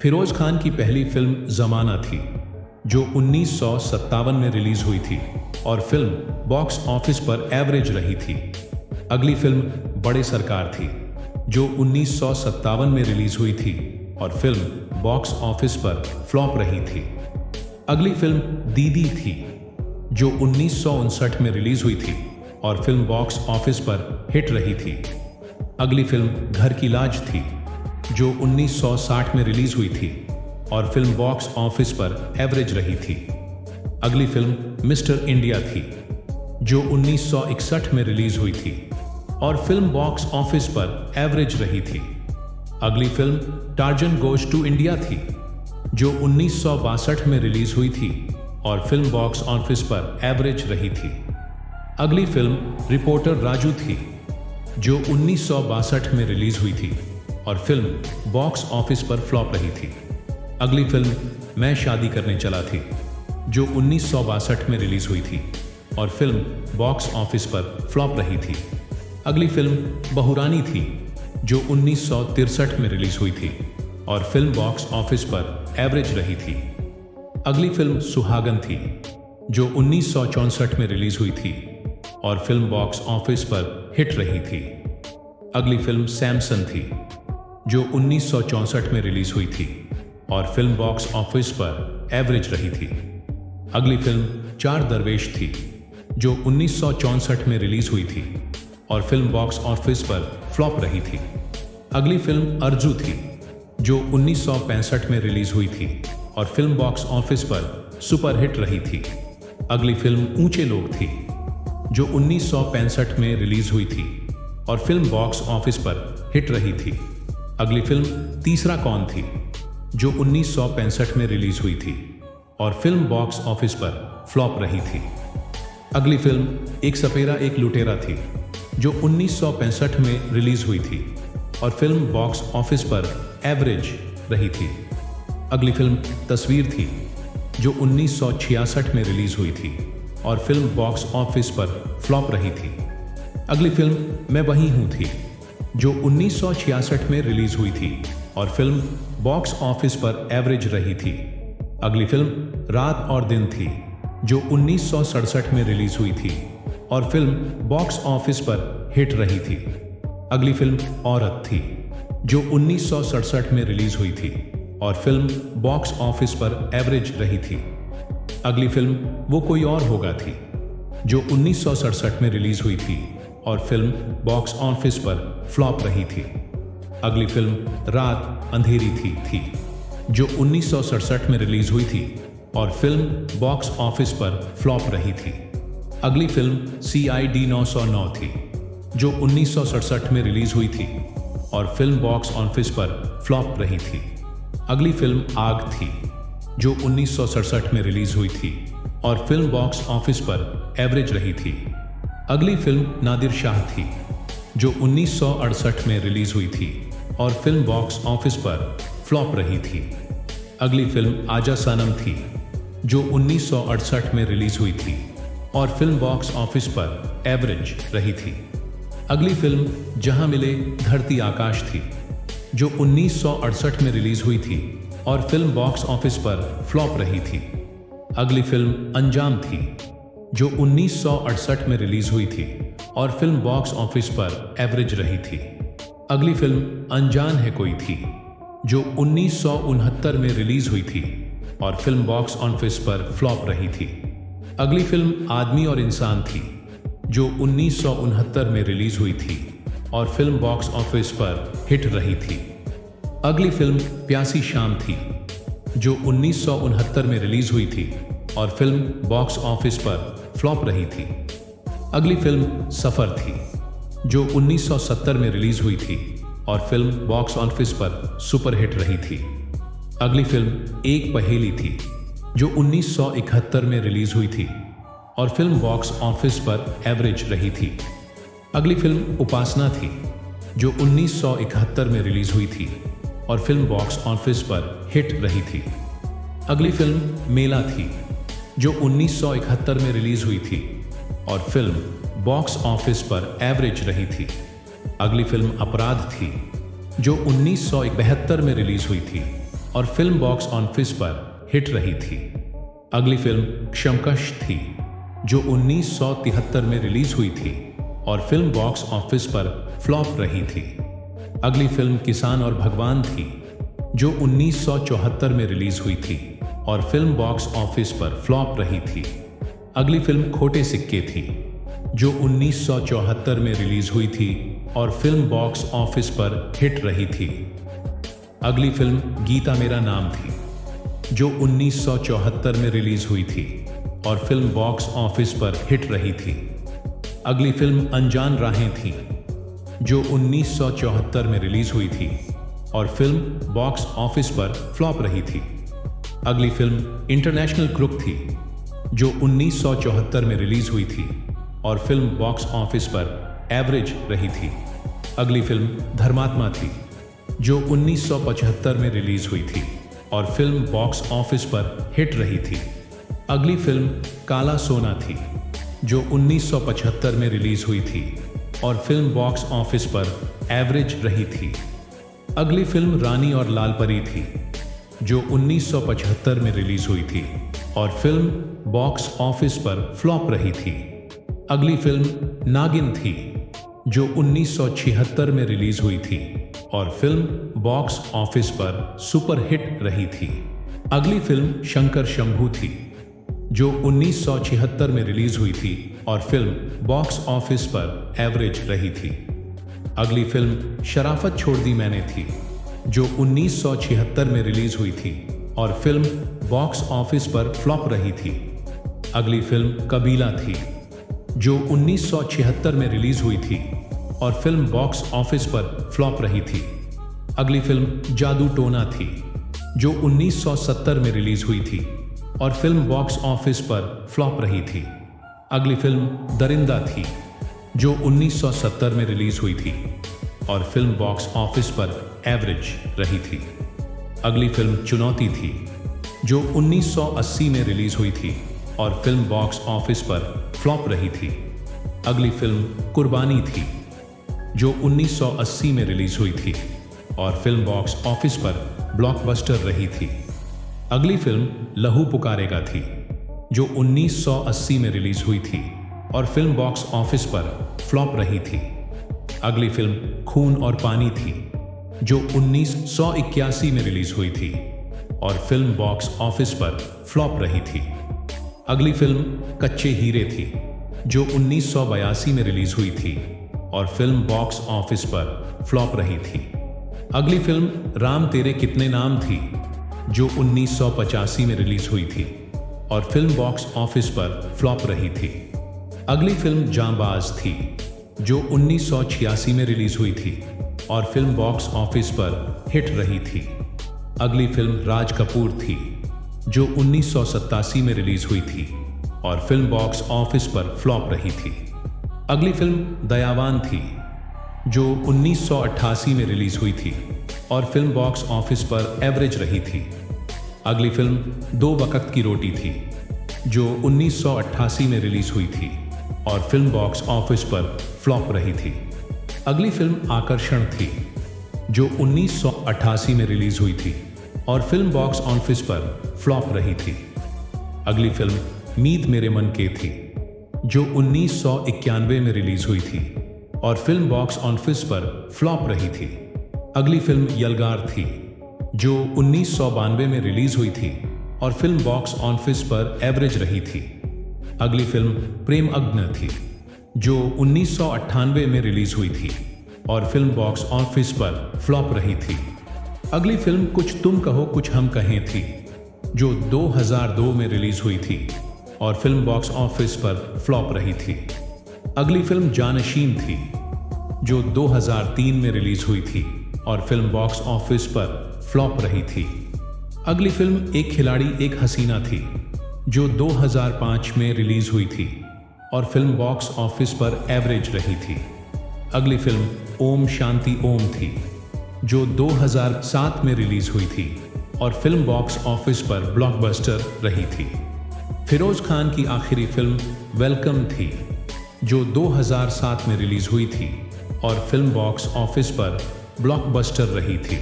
फिरोज खान की पहली फिल्म जमाना थी जो 1957 में रिलीज हुई थी और फिल्म बॉक्स ऑफिस पर एवरेज रही थी। अगली फिल्म बड़े सरकार थी जो 1957 में रिलीज हुई थी और फिल्म बॉक्स ऑफिस पर फ्लॉप रही थी। अगली फिल्म दीदी थी जो 1959 में रिलीज हुई थी और फिल्म बॉक्स ऑफिस पर हिट रही थी। अगली फिल्म घर की लाज थी जो 1960 में रिलीज हुई थी और फिल्म बॉक्स ऑफिस पर एवरेज रही थी। अगली फिल्म मिस्टर इंडिया थी जो 1961 में रिलीज हुई थी और फिल्म बॉक्स ऑफिस पर एवरेज रही थी। अगली film Tarzan goes to India थी जो 1962 में रिलीज हुई थी और फिल्म बॉक्स ऑफिस पर एवरेज रही थी। अगली फिल्म रिपोर्टर राजू थी जो 1962 में रिलीज हुई थी और फिल्म बॉक्स ऑफिस पर फ्लॉप रही थी। अगली फिल्म मैं शादी करने चला थी जो 1962 में रिलीज हुई थी और फिल्म बॉक्स ऑफिस पर फ्लॉप रही थी। अगली फिल्म बहुरानी थी जो 1963 में रिलीज हुई थी और फिल्म बॉक्स ऑफिस पर एवरेज रही थी। अगली फिल्म सुहागन थी जो 1964 में रिलीज हुई थी और फिल्म बॉक्स ऑफिस पर हिट रही थी। अगली फिल्म सैमसन थी जो 1964 में रिलीज हुई थी और फिल्म बॉक्स ऑफिस पर एवरेज रही थी। अगली फिल्म चार दरवेश थी जो 1964 में रिलीज हुई थी और फिल्म बॉक्स ऑफिस पर फ्लॉप रही थी। अगली फिल्म अर्जू थी जो 1965 में रिलीज हुई थी और फिल्म बॉक्स ऑफिस पर सुपरहिट रही थी। अगली फिल्म ऊंचे लोग थी जो 1965 में रिलीज हुई थी और फिल्म बॉक्स ऑफिस पर हिट रही थी। अगली फिल्म तीसरा कौन थी जो 1965 में रिलीज हुई थी और फिल्म बॉक्स ऑफिस पर फ्लॉप रही थी। अगली फिल्म एक सपेरा एक लुटेरा थी जो 1965 में रिलीज हुई थी और फिल्म बॉक्स ऑफिस पर एवरेज रही थी। अगली फिल्म तस्वीर थी जो 1966 में रिलीज हुई थी और फिल्म बॉक्स ऑफिस पर फ्लॉप रही थी। अगली फिल्म मैं वही हूँ थी जो 1966 में रिलीज हुई थी और फिल्म बॉक्स ऑफिस पर एवरेज रही थी। अगली फिल्म रात और दिन थी जो 1967 में रिलीज हुई थी और फिल्म बॉक्स ऑफिस पर हिट रही थी। अगली फिल्म औरत थी जो 1967 में रिलीज हुई थी और फिल्म बॉक्स ऑफिस पर एवरेज रही थी। अगली फिल्म वो कोई और होगा थी जो 1967 में रिलीज हुई थी और फिल्म बॉक्स ऑफिस पर फ्लॉप रही थी। अगली फिल्म रात अंधेरी थी जो 1967 में रिलीज हुई थी और फिल्म बॉक्स ऑफिस पर फ्लॉप रही थी। अगली फिल्म CID 909 थी जो 1967 में रिलीज हुई थी और फिल्म बॉक्स ऑफिस पर फ्लॉप रही थी। अगली फिल्म आग थी जो 1967 में रिलीज हुई थी और फिल्म बॉक्स ऑफिस पर एवरेज रही थी। अगली फिल्म नादिर शाह थी जो 1968 में रिलीज हुई थी और फिल्म बॉक्स ऑफिस पर फ्लॉप रही थी। अगली फिल्म आजा सनम थी जो 1968 में रिलीज हुई थी और फिल्म बॉक्स ऑफिस पर एवरेज रही थी। अगली फिल्म जहां मिले धरती आकाश थी जो 1968 में रिलीज हुई थी और फिल्म बॉक्स ऑफिस पर फ्लॉप रही थी। अगली फिल्म अंजाम थी जो 1968 में रिलीज हुई थी और फिल्म बॉक्स ऑफिस पर एवरेज रही थी। अगली फिल्म अनजान है कोई थी जो 1969 में रिलीज हुई थी और फिल्म बॉक्स ऑफिस पर फ्लॉप रही थी। अगली फिल्म आदमी और इंसान थी जो 1969 में रिलीज हुई थी और फिल्म बॉक्स ऑफिस पर हिट रही थी। अगली फिल्म प्यासी शाम थी जो 1969 में रिलीज हुई थी और फिल्म बॉक्स ऑफिस पर फ्लॉप रही थी। अगली फिल्म सफर थी जो 1970 में रिलीज हुई थी और फिल्म बॉक्स ऑफिस पर सुपरहिट रही थी। अगली फिल्म एक पहेली थी जो 1971 में रिलीज हुई थी और फिल्म बॉक्स ऑफिस पर एवरेज रही थी। अगली फिल्म उपासना थी जो 1971 में रिलीज हुई थी और फिल्म बॉक्स ऑफिस पर हिट रही थी। अगली फिल्म मेला थी जो 1971 में रिलीज हुई थी और फिल्म बॉक्स ऑफिस पर एवरेज रही थी। अगली फिल्म अपराध थी जो 1972 में रिलीज हुई थी और फिल्म बॉक्स ऑफिस पर हिट रही थी। अगली फिल्म क्षमकश थी, जो 1973 में रिलीज हुई थी और फिल्म बॉक्स ऑफिस पर फ्लॉप रही थी। अगली फिल्म किसान और भगवान थी, जो 1974 में रिलीज हुई थी और फिल्म बॉक्स ऑफिस पर फ्लॉप रही थी। अगली फिल्म खोटे सिक्के थी, जो 1974 में रिलीज हुई थी और फिल्म बॉक्स ऑफिस पर हिट रही थी। अगली फिल्म गीता मेरा नाम थी, जो 1974 में रिलीज हुई थी और फिल्म बॉक्स ऑफिस पर हिट रही थी। अगली फिल्म अनजान राहें थी, जो 1974 में रिलीज हुई थी और फिल्म बॉक्स ऑफिस पर फ्लॉप रही थी। अगली फिल्म इंटरनेशनल क्रुक थी, जो 1974 में रिलीज हुई थी और फिल्म बॉक्स ऑफिस पर एवरेज रही थी। अगली फिल्म धर्मात्मा थी, जो 1975 में रिलीज हुई थी और फिल्म बॉक्स ऑफिस पर हिट रही थी। अगली फिल्म काला सोना थी, जो 1975 में रिलीज हुई थी और फिल्म बॉक्स ऑफिस पर एवरेज रही थी। अगली फिल्म रानी और लाल परी थी, जो 1975 में रिलीज हुई थी और फिल्म बॉक्स ऑफिस पर फ्लॉप रही थी। अगली फिल्म नागिन थी, जो 1976 में रिलीज हुई थी और फिल्म बॉक्स ऑफिस पर सुपर हिट रही थी। अगली फिल्म शंकर शंभू थी, जो 1976 में रिलीज हुई थी और फिल्म बॉक्स ऑफिस पर एवरेज रही थी। अगली फिल्म शराफत छोड़ दी मैंने थी, जो 1976 में रिलीज हुई थी और फिल्म बॉक्स ऑफिस पर फ्लॉप रही थी। अगली फिल्म कबीला थी, जो 1976 में रिलीज हुई थी और फिल्म बॉक्स ऑफिस पर फ्लॉप रही थी। अगली फिल्म जादू टोना थी, जो 1970 में रिलीज हुई थी और फिल्म बॉक्स ऑफिस पर फ्लॉप रही थी। अगली फिल्म दरिंदा थी, जो 1970 में रिलीज हुई थी और फिल्म बॉक्स ऑफिस पर एवरेज रही थी। अगली फिल्म चुनौती थी, जो 1980 में रिलीज हुई थी और फिल्म बॉक्स ऑफिस पर फ्लॉप रही थी। अगली फिल्म कुर्बानी थी, जो 1980 में रिलीज हुई थी और फिल्म बॉक्स ऑफिस पर ब्लॉकबस्टर रही थी। अगली फिल्म लहू पुकारेगा थी, जो 1980 में रिलीज हुई थी और फिल्म बॉक्स ऑफिस पर फ्लॉप रही थी। अगली फिल्म खून और पानी थी, जो 1981 में रिलीज हुई थी और फिल्म बॉक्स ऑफिस पर फ्लॉप रही थी। अगली फिल्म कच्चे हीरे थी, जो 1982 में रिलीज हुई थी और फिल्म बॉक्स ऑफिस पर फ्लॉप रही थी। अगली फिल्म राम तेरे कितने नाम थी, जो 1985 में रिलीज हुई थी और फिल्म बॉक्स ऑफिस पर फ्लॉप रही थी। अगली फिल्म जांबाज थी, जो 1986 में रिलीज हुई थी और फिल्म बॉक्स ऑफिस पर हिट रही थी। अगली फिल्म राज कपूर थी, जो 1987 में रिलीज हुई थी और फिल्म बॉक्स ऑफिस पर फ्लॉप रही थी। अगली फिल्म दयावान थी, जो 1988 में रिलीज हुई थी और फिल्म बॉक्स ऑफिस पर एवरेज रही थी। अगली फिल्म दो वक्त की रोटी थी, जो 1988 में रिलीज हुई थी और फिल्म बॉक्स ऑफिस पर फ्लॉप रही थी। अगली फिल्म आकर्षण थी, जो 1988 में रिलीज हुई थी और फिल्म बॉक्स ऑफिस पर फ्लॉप रही थी। अगली फिल्म मीत मेरे मन के थी, जो 1991 में रिलीज हुई थी और फिल्म बॉक्स ऑफिस पर फ्लॉप रही थी। अगली फिल्म यलगार थी, जो 1992 में रिलीज हुई थी और फिल्म बॉक्स ऑफिस पर एवरेज रही थी। अगली फिल्म प्रेम अग्न थी, जो 1998 में रिलीज हुई थी और फिल्म बॉक्स ऑफिस पर फ्लॉप रही थी। अगली फिल्म कुछ तुम कहो कुछ हम कहें थी, जो 2002 में रिलीज हुई थी और फिल्म बॉक्स ऑफिस पर फ्लॉप रही थी। अगली फिल्म जानशीन थी, जो 2003 में रिलीज हुई थी और फिल्म बॉक्स ऑफिस पर फ्लॉप रही थी। अगली फिल्म एक खिलाड़ी एक हसीना थी, जो 2005 में रिलीज हुई थी और फिल्म बॉक्स ऑफिस पर एवरेज रही थी। अगली फिल्म ओम शांति ओम थी, जो 2007 में रिलीज हुई थी और फिल्म बॉक्स ऑफिस पर ब्लॉकबस्टर रही थी। फिरोज खान की आखिरी फिल्म वेलकम थी, जो 2007 में रिलीज हुई थी और फिल्म बॉक्स ऑफिस पर ब्लॉकबस्टर रही थी।